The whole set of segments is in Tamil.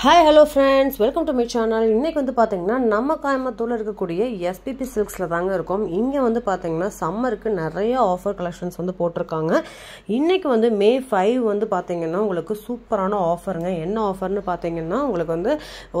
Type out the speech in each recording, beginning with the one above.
Hi hello friends, welcome to my channel. இன்றைக்கி வந்து பார்த்தீங்கன்னா நம்ம கோயம்புத்தூரில் இருக்கக்கூடிய எஸ்பிபி சில்க்ஸில் தாங்க இருக்கோம். இங்கே வந்து பார்த்தீங்கன்னா சம்மருக்கு நிறைய ஆஃபர் கலெக்ஷன்ஸ் வந்து போட்டிருக்காங்க. இன்றைக்கி வந்து May 5 வந்து பார்த்தீங்கன்னா உங்களுக்கு சூப்பரான ஆஃபருங்க. என்ன ஆஃபர்னு பார்த்தீங்கன்னா உங்களுக்கு வந்து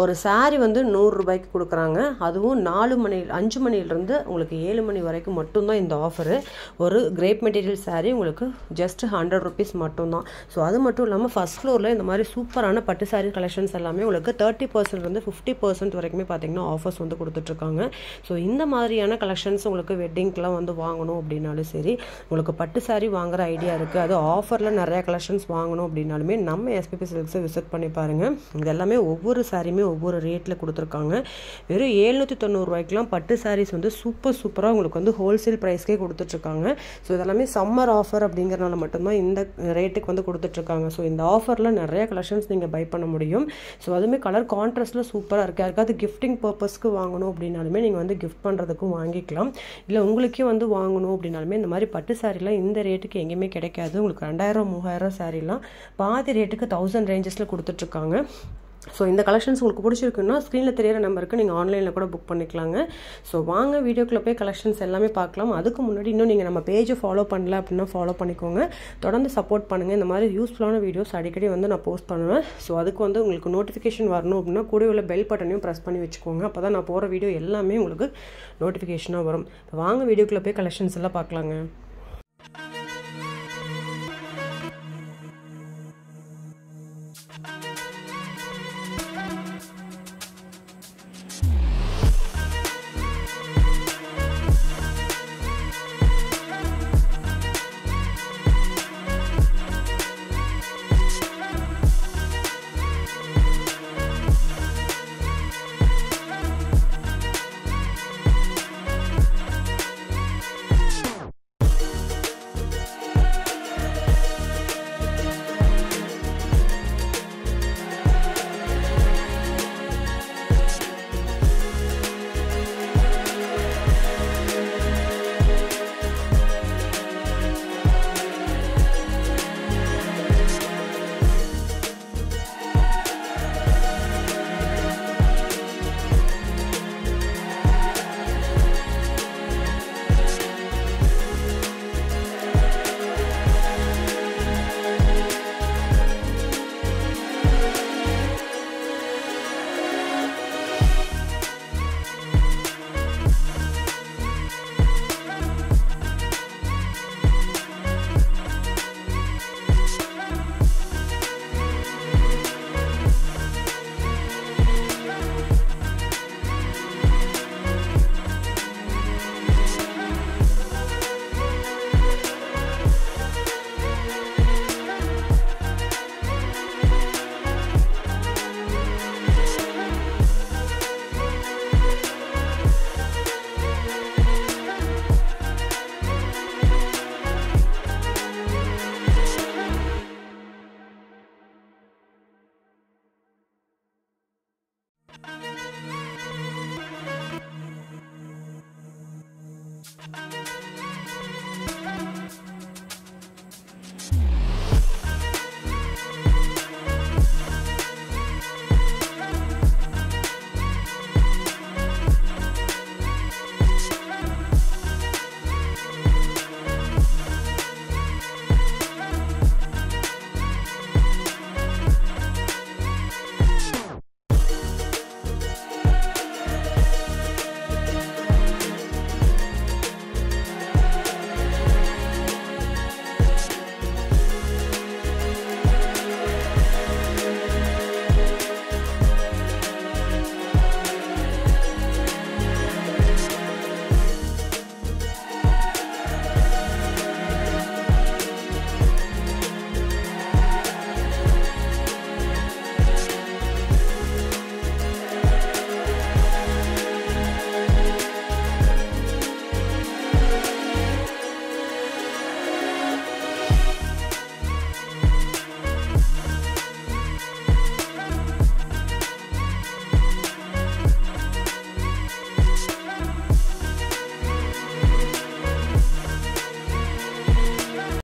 ஒரு சாரீ வந்து 100 ரூபாய்க்கு கொடுக்குறாங்க. அதுவும் 5 மணிலேருந்து உங்களுக்கு 7 மணி வரைக்கும் மட்டும்தான் இந்த ஆஃபரு. ஒரு கிரேப் மெட்டீரியல் சாரீ உங்களுக்கு ஜஸ்ட் 100 ருபீஸ் மட்டும்தான். ஸோ அது மட்டும் இல்லாமல் ஃபஸ்ட் ஃப்ளோரில் இந்த மாதிரி சூப்பரான பட்டு சாரீ கலெக்ஷன்ஸ் எல்லாமே உங்களுக்கு 30% வந்து 50% வரைக்குமே பார்த்தீங்கன்னா ஆஃபர்ஸ் வந்து கொடுத்துட்ருக்காங்க. ஸோ இந்த மாதிரியான கலெக்ஷன்ஸ் உங்களுக்கு வெட்டிங்க்கெலாம் வந்து வாங்கணும் அப்படின்னாலும் சரி, உங்களுக்கு பட்டு சாரீ வாங்குற ஐடியா இருக்குது, அது ஆஃபரில் நிறையா கலெக்ஷன்ஸ் வாங்கணும் அப்படின்னாலுமே நம்ம எஸ்பிபி சில்க்ஸை விசிட் பண்ணி பாருங்கள். இது எல்லாமே ஒவ்வொரு சாரியுமே ஒவ்வொரு ரேட்டில் கொடுத்துருக்காங்க. வெறும் 790 ரூபாய்க்குலாம் பட்டு சாரீஸ் வந்து சூப்பராக உங்களுக்கு வந்து ஹோல்சேல் ப்ரைஸ்க்கே கொடுத்துட்ருக்காங்க. ஸோ இதெல்லாமே சம்மர் ஆஃபர் அப்படிங்கிறனால மட்டும்தான் இந்த ரேட்டுக்கு வந்து கொடுத்துட்ருக்காங்க. ஸோ இந்த ஆஃபரில் நிறைய கலெக்ஷன்ஸ் நீங்கள் பை பண்ண முடியும். ஸோ அதுவுமே கலர் கான்ட்ராஸ்ட்டில் சூப்பராக இருக்குது. யாருக்காவது கிஃப்டிங் பர்பஸ்க்கு வாங்கணும் அப்படின்னாலுமே நீங்கள் வந்து கிஃப்ட் பண்ணுறதுக்கும் வாங்கிக்கலாம். இல்லை உங்களுக்கே வந்து வாங்கணும் அப்படின்னாலுமே இந்த மாதிரி பட்டு சாரீலாம் இந்த ரேட்டுக்கு எங்கேயுமே கிடைக்காது. உங்களுக்கு 2000-3000 சாரீலாம் பாதி ரேட்டுக்கு 1000 ரேஞ்சஸில் கொடுத்துட்ருக்காங்க. ஸோ இந்த கலெக்ஷன்ஸ் உங்களுக்கு பிடிச்சிருக்குன்னா ஸ்க்ரீனில் தெரியிற நம்பருக்கு நீங்கள் ஆன்லைனில் கூட புக் பண்ணிக்கலாங்க. ஸோ வாங்க வீடியோக்குள்ளே போய் கலெக்ஷன்ஸ் எல்லாமே பார்க்கலாம். அதுக்கு முன்னாடி இன்னும் நீங்கள் நம்ம பேஜை ஃபாலோ பண்ணல அப்படின்னா ஃபாலோ பண்ணிக்கோங்க. தொடர்ந்து சப்போர்ட் பண்ணுங்கள். இந்த மாதிரி யூஸ்ஃபுல்லான வீடியோஸ் அடிக்கடி வந்து நான் போஸ்ட் பண்ணுவேன். ஸோ அதுக்கு வந்து உங்களுக்கு நோட்டிஃபிகேஷன் வரணும் அப்படின்னா கூட உள்ள பெல் பட்டனையும் ப்ரெஸ் பண்ணி வச்சுக்கோங்க. அப்போ தான் நான் போகிற வீடியோ எல்லாமே உங்களுக்கு நோட்டிஃபிகேஷனாக வரும். வாங்க வீடியோக்குள்ளே போய் கலெக்ஷன்ஸ் எல்லாம் பார்க்கலாங்க.